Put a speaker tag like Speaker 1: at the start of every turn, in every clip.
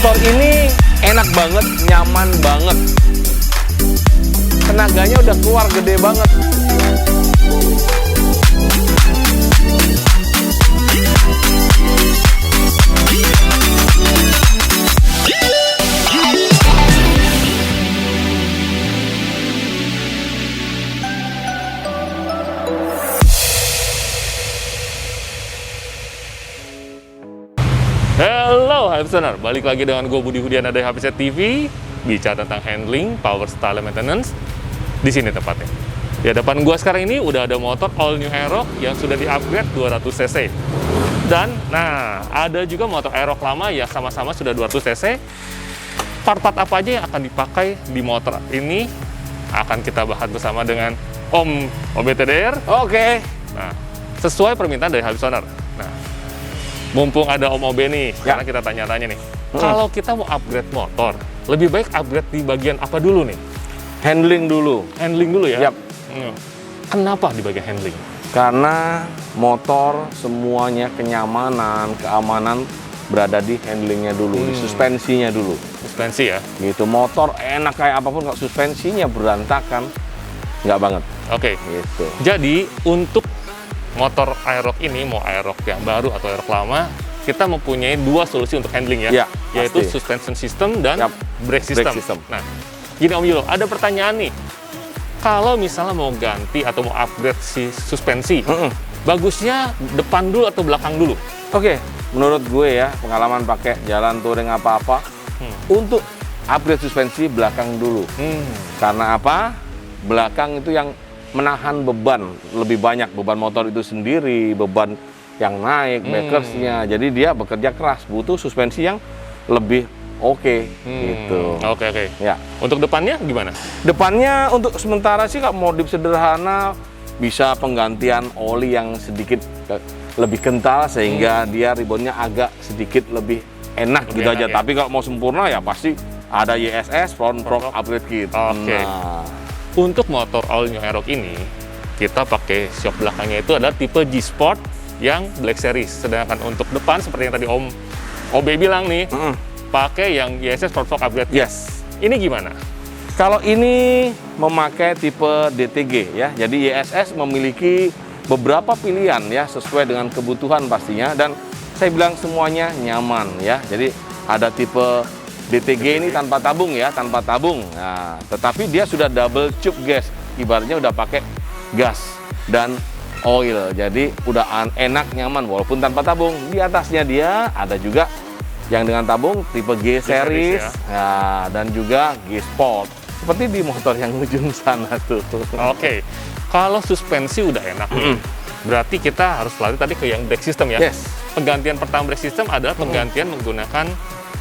Speaker 1: Motor ini enak banget, nyaman banget. Tenaganya udah keluar gede banget.
Speaker 2: Halo HPSoner, balik lagi dengan gue Budi Hudiana dari HPZ TV, bicara tentang handling, power, style, maintenance. Di sini tempatnya. Di hadapan gue sekarang ini udah ada motor all new Aerox yang sudah di-upgrade 200 cc. Dan, nah, ada juga motor Aerox lama yang sama-sama sudah 200 cc. Part-part apa aja yang akan dipakai di motor ini akan kita bahas bersama dengan Om OBTDR.
Speaker 1: Oke.
Speaker 2: Nah, sesuai permintaan dari HPSoner. Nah, mumpung ada Om OB nih, sekarang kita tanya-tanya nih. Kalau kita mau upgrade motor, lebih baik upgrade di bagian apa dulu nih?
Speaker 1: Handling dulu.
Speaker 2: Handling dulu ya?
Speaker 1: Yap.
Speaker 2: Kenapa di bagian handling?
Speaker 1: Karena motor semuanya kenyamanan, keamanan berada di handlingnya dulu, di suspensinya dulu.
Speaker 2: Suspensi ya?
Speaker 1: Gitu, motor enak kayak apapun, kalau suspensinya berantakan, nggak banget.
Speaker 2: Oke.
Speaker 1: Gitu.
Speaker 2: Jadi, untuk motor Aerox ini, mau Aerox yang baru atau Aerox lama, kita mempunyai dua solusi untuk handling ya,
Speaker 1: Ya,
Speaker 2: yaitu
Speaker 1: pasti.
Speaker 2: suspension system dan
Speaker 1: Yap,
Speaker 2: brake system.
Speaker 1: brake system.
Speaker 2: Nah, gini Om Yulo, ada pertanyaan nih. Kalau misalnya mau ganti atau mau upgrade si suspensi, bagusnya depan dulu atau belakang dulu?
Speaker 1: Oke, menurut gue ya, pengalaman pakai jalan touring apa-apa, untuk upgrade suspensi belakang dulu. Karena apa? Belakang itu yang menahan beban lebih banyak, beban motor itu sendiri, beban yang naik, backersnya. Jadi dia bekerja keras, butuh suspensi yang lebih oke, gitu.
Speaker 2: Oke.
Speaker 1: Ya.
Speaker 2: Untuk depannya gimana?
Speaker 1: Depannya untuk sementara sih kalau modif sederhana bisa penggantian oli yang sedikit lebih kental sehingga dia ribonnya agak sedikit lebih enak
Speaker 2: Lebih
Speaker 1: gitu
Speaker 2: enak
Speaker 1: aja.
Speaker 2: ya?
Speaker 1: Tapi kalau mau sempurna ya pasti ada YSS front fork upgrade kit.
Speaker 2: Oke.
Speaker 1: Nah,
Speaker 2: Untuk motor all new Aerox ini, kita pakai shock belakangnya itu adalah tipe G Sport yang Black Series. Sedangkan untuk depan seperti yang tadi Om OB bilang nih, pakai yang YSS front fork upgrade kit.
Speaker 1: yes.
Speaker 2: Ini gimana?
Speaker 1: Kalau ini memakai tipe DTG ya. Jadi YSS memiliki beberapa pilihan ya sesuai dengan kebutuhan pastinya, dan saya bilang semuanya nyaman ya. Jadi ada tipe DTG ini tanpa tabung ya, tanpa tabung. Nah, tetapi dia sudah double tube gas, ibaratnya udah pakai gas dan oil. Jadi udah enak, nyaman walaupun tanpa tabung. Di atasnya dia ada juga yang dengan tabung tipe G series ya, dan juga G Sport. Seperti di motor yang ujung sana tuh.
Speaker 2: Oke. Kalau suspensi udah enak nih, berarti kita harus lari tadi ke yang brake system ya.
Speaker 1: Yes.
Speaker 2: Penggantian pertama brake system adalah penggantian menggunakan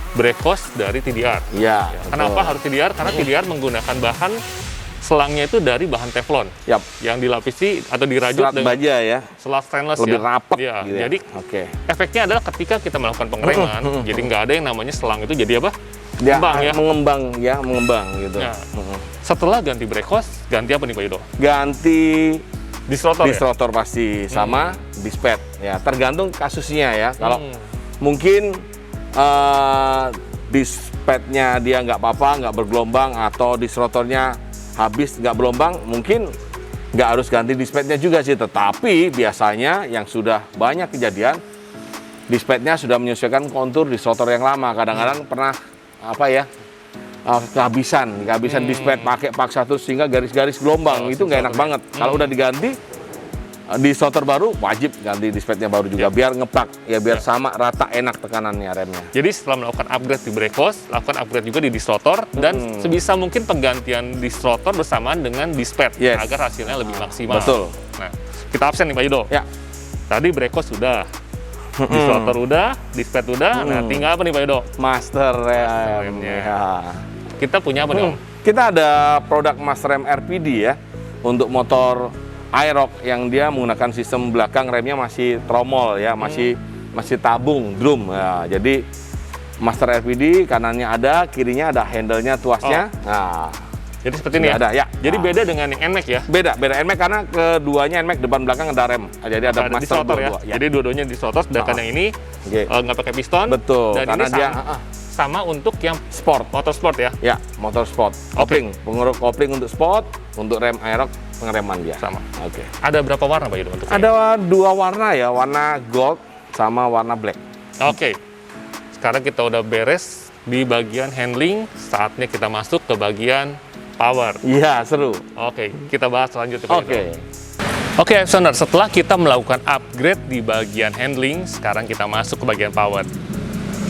Speaker 2: brake hose dari TDR.
Speaker 1: Iya.
Speaker 2: Kenapa harus TDR? Karena TDR menggunakan bahan selangnya itu dari bahan teflon
Speaker 1: Yap.
Speaker 2: yang dilapisi atau dirajut
Speaker 1: Serat
Speaker 2: dengan
Speaker 1: baja ya.
Speaker 2: selat stainless
Speaker 1: Lebih
Speaker 2: ya.
Speaker 1: rapat
Speaker 2: Iya,
Speaker 1: gitu ya.
Speaker 2: jadi
Speaker 1: Oke.
Speaker 2: efeknya adalah ketika kita melakukan pengereman, jadi nggak ada yang namanya selang itu jadi apa?
Speaker 1: Dia
Speaker 2: Kembang ya.
Speaker 1: mengembang gitu.
Speaker 2: Nah, setelah ganti brake hose, ganti apa nih Pak Yudo?
Speaker 1: Ganti
Speaker 2: Disrotor ya?
Speaker 1: disrotor pasti sama dispet ya, tergantung kasusnya ya. Kalau mungkin dispetnya dia nggak apa-apa, nggak bergelombang, atau disrotornya habis nggak bergelombang, mungkin nggak harus ganti dispetnya juga sih. Tetapi biasanya yang sudah banyak kejadian, dispetnya sudah menyesuaikan kontur disrotor yang lama. Kadang-kadang pernah apa ya, kehabisan dispet, pakai paksa terus sehingga garis-garis gelombang, itu nggak enak banget. Kalau udah diganti disrotor baru, wajib ganti dispetnya baru juga, biar ngeplak ya, biar sama rata, enak tekanannya remnya.
Speaker 2: Jadi setelah melakukan upgrade di brake hose, lakukan upgrade juga di disrotor, dan sebisa mungkin penggantian disrotor bersamaan dengan dispet agar hasilnya lebih maksimal.
Speaker 1: Betul.
Speaker 2: Nah, kita absen nih Pak Yudo.
Speaker 1: Ya.
Speaker 2: Tadi brake hose sudah, disrotor udah, dispet udah, nah tinggal apa nih Pak Yudo?
Speaker 1: Master rem.
Speaker 2: remnya.
Speaker 1: Ya.
Speaker 2: Kita punya apa nih Om?
Speaker 1: Kita ada produk Master Rem RPD ya, untuk motor Aerox yang dia menggunakan sistem belakang remnya masih tromol ya, masih tabung drum ya. Jadi Master RPD kanannya ada, kirinya ada handle-nya, tuasnya. Nah,
Speaker 2: jadi seperti ini ya?
Speaker 1: ada ya.
Speaker 2: Jadi beda dengan yang NMAX ya?
Speaker 1: Beda NMAX karena keduanya NMAX depan belakang ada rem. Jadi ada Master
Speaker 2: disrotor ya?
Speaker 1: dua-dua.
Speaker 2: Jadi dua-duanya disrotor, sedangkan yang ini nggak pakai piston.
Speaker 1: Betul,
Speaker 2: dan
Speaker 1: karena
Speaker 2: ini
Speaker 1: dia
Speaker 2: sama untuk yang
Speaker 1: Sport.
Speaker 2: motorsport ya?
Speaker 1: Ya, motor sport. Kopling, pengeruk kopling untuk sport, untuk rem aerox pengereman dia.
Speaker 2: Sama.
Speaker 1: Oke.
Speaker 2: Ada berapa warna Pak Yudo untuk ini?
Speaker 1: Ada 2 warna ya, warna gold sama warna black.
Speaker 2: Oke. Sekarang kita udah beres di bagian handling, saatnya kita masuk ke bagian power.
Speaker 1: Iya, seru.
Speaker 2: Oke, kita bahas selanjutnya Pak Yudo.
Speaker 1: Oke.
Speaker 2: Oke, Epsoner, setelah kita melakukan upgrade di bagian handling, sekarang kita masuk ke bagian power.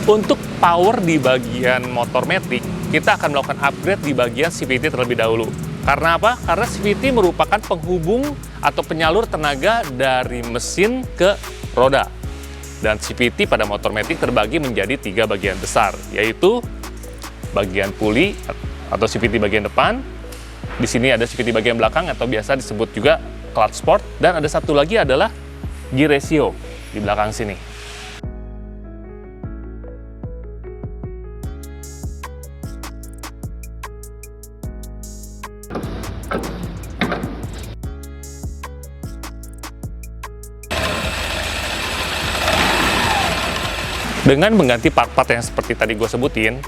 Speaker 2: Untuk power di bagian motor matic, kita akan melakukan upgrade di bagian CVT terlebih dahulu. Karena apa? Karena CVT merupakan penghubung atau penyalur tenaga dari mesin ke roda. Dan CVT pada motor matic terbagi menjadi 3 bagian besar, yaitu bagian puli atau CVT bagian depan, di sini ada CVT bagian belakang atau biasa disebut juga clutch sport, dan ada satu lagi adalah gear ratio di belakang sini. Dengan mengganti part-part yang seperti tadi gue sebutin,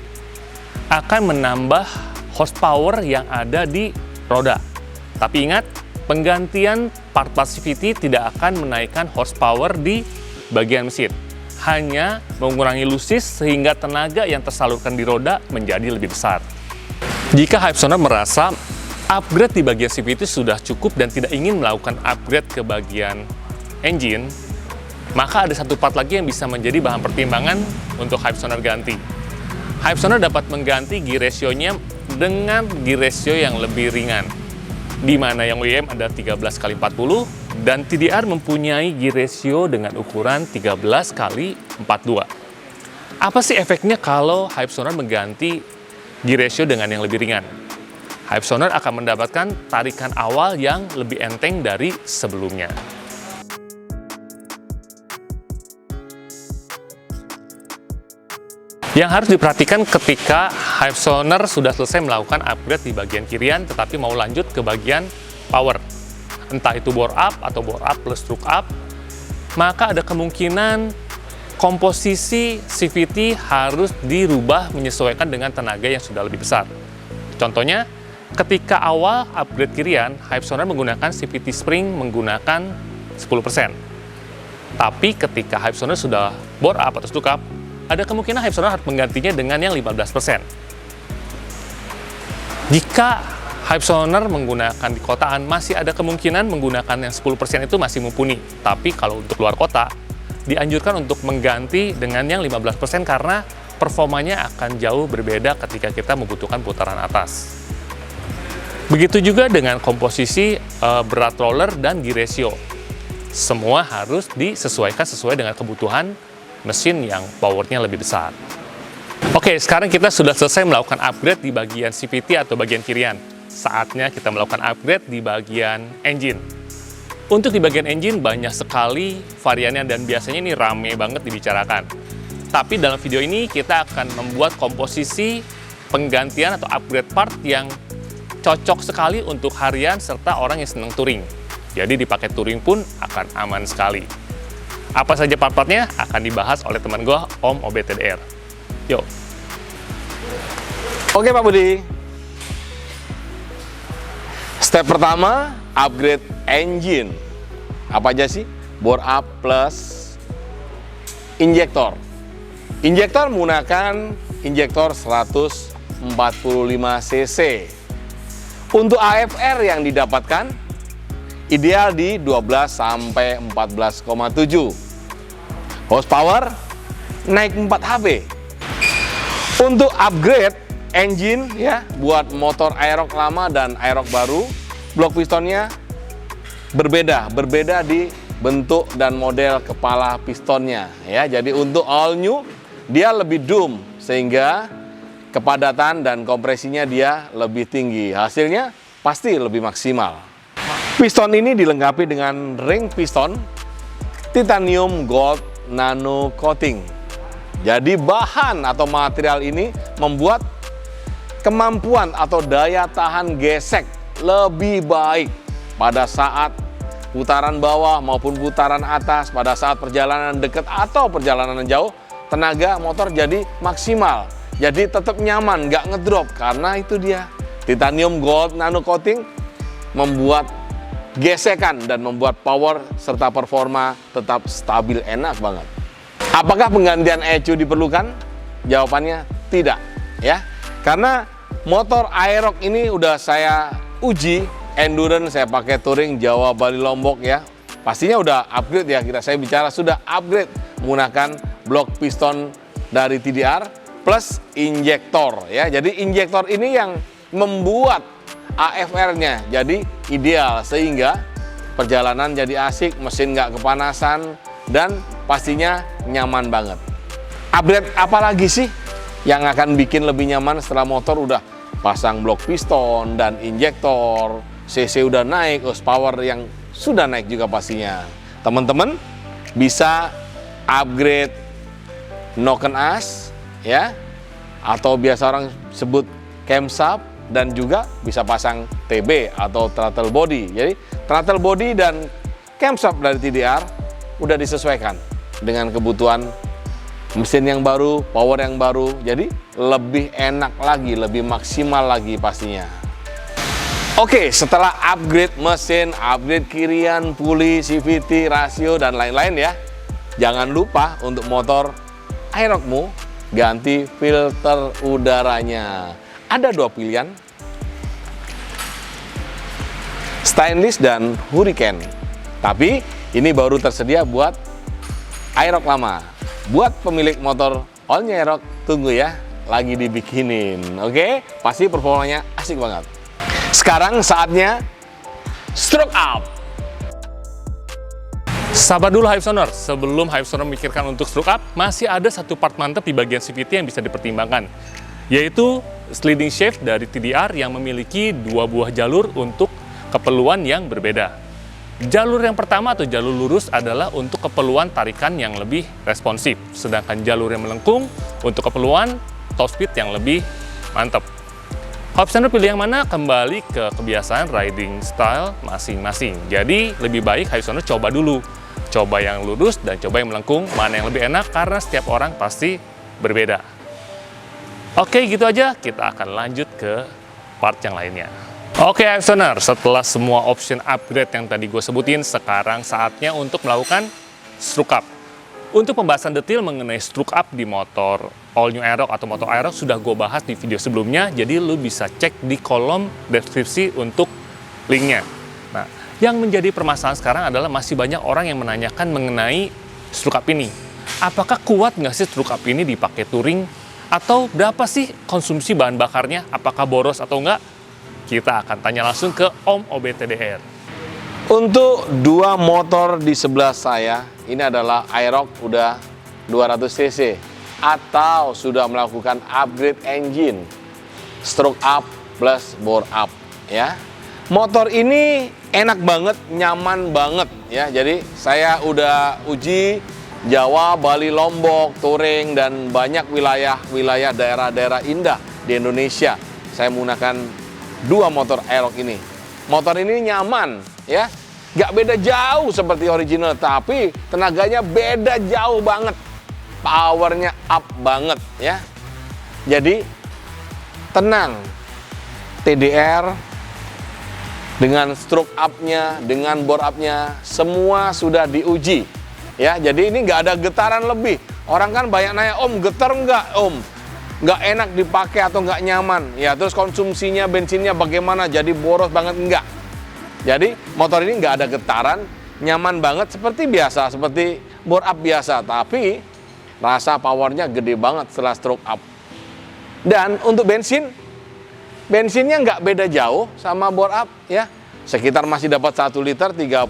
Speaker 2: akan menambah horsepower yang ada di roda. Tapi ingat, penggantian part-part CVT tidak akan menaikkan horsepower di bagian mesin. Hanya mengurangi lusis sehingga tenaga yang tersalurkan di roda menjadi lebih besar. Jika Hypesoner merasa upgrade di bagian CVT sudah cukup dan tidak ingin melakukan upgrade ke bagian engine, maka ada satu part lagi yang bisa menjadi bahan pertimbangan untuk Hypesoner ganti. Hypesoner dapat mengganti gear ratio-nya dengan gear ratio yang lebih ringan, di mana yang WM ada 13x40 dan TDR mempunyai gear ratio dengan ukuran 13x42. Apa sih efeknya kalau Hypesoner mengganti gear ratio dengan yang lebih ringan? Hypesoner akan mendapatkan tarikan awal yang lebih enteng dari sebelumnya. Yang harus diperhatikan ketika Hypesoner sudah selesai melakukan upgrade di bagian kirian tetapi mau lanjut ke bagian power, entah itu bore up atau bore up plus stroke up, maka ada kemungkinan komposisi CVT harus dirubah menyesuaikan dengan tenaga yang sudah lebih besar. Contohnya, ketika awal upgrade kirian, Hypesoner menggunakan CVT spring menggunakan 10%. Tapi ketika Hypesoner sudah bore up atau stroke up, ada kemungkinan Hypesoner harus menggantinya dengan yang 15%. Jika Hypesoner menggunakan di kotaan, masih ada kemungkinan menggunakan yang 10% itu masih mumpuni. Tapi kalau untuk luar kota, dianjurkan untuk mengganti dengan yang 15% karena performanya akan jauh berbeda ketika kita membutuhkan putaran atas. Begitu juga dengan komposisi berat roller dan gear ratio. Semua harus disesuaikan sesuai dengan kebutuhan mesin yang powernya lebih besar. Oke, sekarang kita sudah selesai melakukan upgrade di bagian CVT atau bagian kirian. Saatnya kita melakukan upgrade di bagian engine. Untuk di bagian engine banyak sekali variannya dan biasanya ini rame banget dibicarakan. Tapi dalam video ini kita akan membuat komposisi penggantian atau upgrade part yang cocok sekali untuk harian serta orang yang senang touring. Jadi dipakai touring pun akan aman sekali. Apa saja part-partnya akan dibahas oleh teman gue, Om OBTDR. Yuk.
Speaker 1: Oke Pak Budi. Step pertama, upgrade engine. Apa aja sih? Bore up plus injektor. Injektor menggunakan injektor 145 cc. Untuk AFR yang didapatkan ideal di 12 sampai 14,7. Horsepower naik 4 HP. Untuk upgrade engine ya, buat motor aerox lama dan aerox baru, blok pistonnya berbeda di bentuk dan model kepala pistonnya ya. Jadi untuk all new dia lebih dum sehingga kepadatan dan kompresinya dia lebih tinggi. Hasilnya pasti lebih maksimal. Piston ini dilengkapi dengan ring piston titanium gold nano coating. Jadi bahan atau material ini membuat kemampuan atau daya tahan gesek lebih baik pada saat putaran bawah maupun putaran atas, pada saat perjalanan dekat atau perjalanan jauh, tenaga motor jadi maksimal. Jadi tetap nyaman, nggak ngedrop. Karena itu dia, titanium gold nano coating membuat gesekan dan membuat power serta performa tetap stabil, enak banget. Apakah penggantian ECU diperlukan? Jawabannya tidak, ya. Karena motor Aerox ini udah saya uji endurance, saya pakai touring Jawa, Bali, Lombok ya. Pastinya udah upgrade ya, saya bicara sudah upgrade menggunakan blok piston dari TDR plus injektor ya. Jadi injektor ini yang membuat AFR-nya jadi ideal sehingga perjalanan jadi asik, mesin nggak kepanasan dan pastinya nyaman banget. Upgrade apa lagi sih yang akan bikin lebih nyaman setelah motor udah pasang blok piston dan injektor, CC udah naik, horsepower yang sudah naik juga pastinya. Teman-teman bisa upgrade noken as ya, atau biasa orang sebut camshaft, dan juga bisa pasang TB atau throttle body. Jadi throttle body dan camshaft dari TDR udah disesuaikan dengan kebutuhan mesin yang baru, power yang baru, jadi lebih enak lagi, lebih maksimal lagi pastinya. Oke, setelah upgrade mesin, upgrade kirian, puli, CVT, rasio, dan lain-lain ya, jangan lupa untuk motor Aeroxmu ganti filter udaranya. Ada dua pilihan, stainless dan hurricane. Tapi ini baru tersedia buat Aerox lama. Buat pemilik motor all new Aerox, tunggu ya, lagi dibikinin. Oke, pasti performanya asik banget. Sekarang saatnya stroke up.
Speaker 2: Sabar dulu Hypesoner, sebelum Hypesoner memikirkan untuk stroke up, masih ada satu part mantap di bagian CVT yang bisa dipertimbangkan, yaitu sliding shaft dari TDR yang memiliki dua buah jalur untuk keperluan yang berbeda. Jalur yang pertama atau jalur lurus adalah untuk keperluan tarikan yang lebih responsif, sedangkan jalur yang melengkung untuk keperluan top speed yang lebih mantap. Hypesoner pilih yang mana kembali ke kebiasaan riding style masing-masing. Jadi lebih baik Hypesoner coba dulu, coba yang lurus dan coba yang melengkung, mana yang lebih enak karena setiap orang pasti berbeda. Oke, gitu aja, kita akan lanjut ke part yang lainnya. Oke, Hypesoner, setelah semua option upgrade yang tadi gue sebutin, sekarang saatnya untuk melakukan stroke up. Untuk pembahasan detail mengenai stroke up di motor all new Aerox atau motor Aerox sudah gue bahas di video sebelumnya, jadi lu bisa cek di kolom deskripsi untuk linknya. Nah, yang menjadi permasalahan sekarang adalah masih banyak orang yang menanyakan mengenai stroke up ini. Apakah kuat nggak sih stroke up ini dipakai touring? Atau berapa sih konsumsi bahan bakarnya? Apakah boros atau enggak? Kita akan tanya langsung ke Om OBTDR.
Speaker 1: Untuk dua motor di sebelah saya, ini adalah Aerox udah 200 cc atau sudah melakukan upgrade engine, stroke up plus bore up ya. Motor ini enak banget, nyaman banget ya. Jadi saya udah uji Jawa, Bali, Lombok, touring dan banyak wilayah daerah-daerah indah di Indonesia. Saya menggunakan dua motor Aerox ini. Motor ini nyaman ya, nggak beda jauh seperti original, tapi tenaganya beda jauh banget, powernya up banget ya. Jadi tenang, TDR dengan stroke up-nya, dengan bore up-nya, semua sudah diuji ya. Jadi ini nggak ada getaran lebih. Orang kan banyak nanya, Om getar nggak Om? Nggak enak dipakai atau nggak nyaman ya, terus konsumsinya bensinnya bagaimana, jadi boros banget? Enggak. Jadi motor ini nggak ada getaran, nyaman banget seperti biasa, seperti bore up biasa, tapi rasa powernya gede banget setelah stroke up. Dan untuk bensinnya nggak beda jauh sama bore up ya, sekitar masih dapat 1 liter 34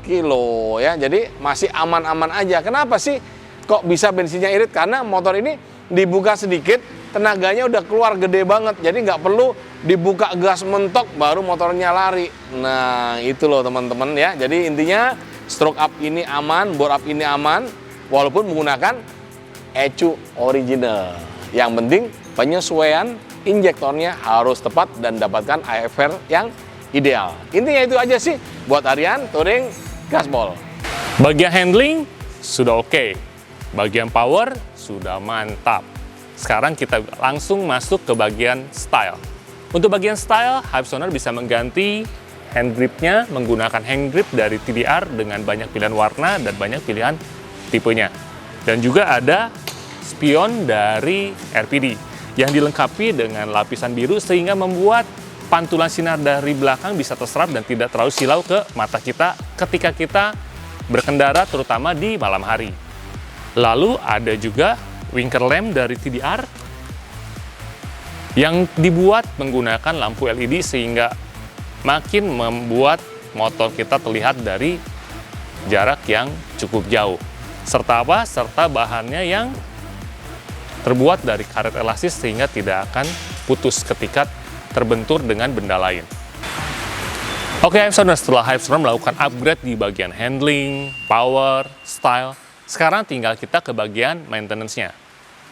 Speaker 1: kilo ya, jadi masih aman-aman aja. Kenapa sih kok bisa bensinnya irit? Karena motor ini dibuka sedikit, tenaganya udah keluar gede banget, jadi nggak perlu dibuka gas mentok baru motornya lari. Nah itu loh teman-teman ya. Jadi intinya stroke up ini aman, bore up ini aman, walaupun menggunakan ECU original. Yang penting penyesuaian injektornya harus tepat dan dapatkan AFR yang ideal. Intinya itu aja sih buat Aryan touring gaspol.
Speaker 2: Bagian handling sudah oke. Bagian power sudah mantap. sekarang kita langsung masuk ke bagian style. Untuk bagian style, Hypesonar bisa mengganti hand gripnya menggunakan hand grip dari TDR dengan banyak pilihan warna dan banyak pilihan tipenya. Dan juga ada spion dari RPD yang dilengkapi dengan lapisan biru sehingga membuat pantulan sinar dari belakang bisa terserap dan tidak terlalu silau ke mata kita ketika kita berkendara, terutama di malam hari. Lalu ada juga winker lamp dari TDR yang dibuat menggunakan lampu LED sehingga makin membuat motor kita terlihat dari jarak yang cukup jauh. Serta apa? Serta bahannya yang terbuat dari karet elastis sehingga tidak akan putus ketika terbentur dengan benda lain. Oke, Hypesonar, setelah Hypesonar melakukan upgrade di bagian handling, power, style, sekarang tinggal kita ke bagian maintenance-nya.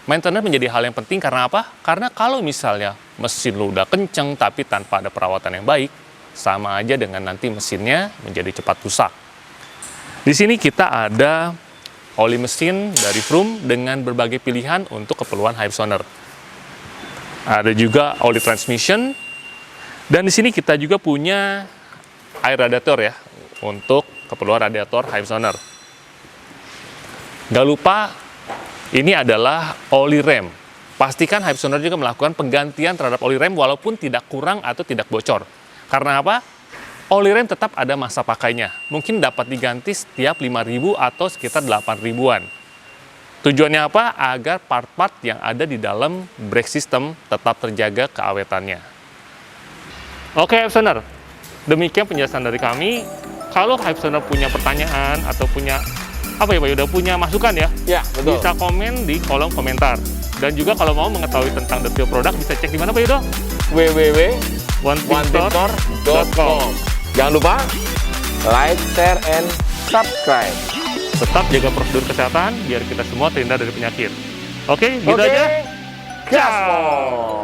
Speaker 2: Maintenance menjadi hal yang penting karena apa? Karena kalau misalnya mesin lu udah kenceng tapi tanpa ada perawatan yang baik, sama aja dengan nanti mesinnya menjadi cepat rusak. Di sini kita ada oli mesin dari Vroom dengan berbagai pilihan untuk keperluan Hypesonar. Ada juga oli transmission, dan di sini kita juga punya air radiator ya untuk keperluan radiator Hypesonar. Gak lupa, ini adalah oli rem. Pastikan Hypesonar juga melakukan penggantian terhadap oli rem walaupun tidak kurang atau tidak bocor. Karena apa? Oli rem tetap ada masa pakainya. Mungkin dapat diganti setiap 5.000 atau sekitar 8.000-an. Tujuannya apa? Agar part-part yang ada di dalam brake system tetap terjaga keawetannya. Oke, Hypesonar, demikian penjelasan dari kami. Kalau Hypesonar punya pertanyaan atau punya udah punya masukan ya,
Speaker 1: betul.
Speaker 2: bisa komen di kolom komentar. Dan juga kalau mau mengetahui tentang detail produk bisa cek di mana Pak Yudo?
Speaker 1: www.onepintor.com. Jangan lupa like, share, and subscribe.
Speaker 2: Tetap jaga prosedur kesehatan biar kita semua terhindar dari penyakit. Oke, gitu aja.
Speaker 1: Gaspol.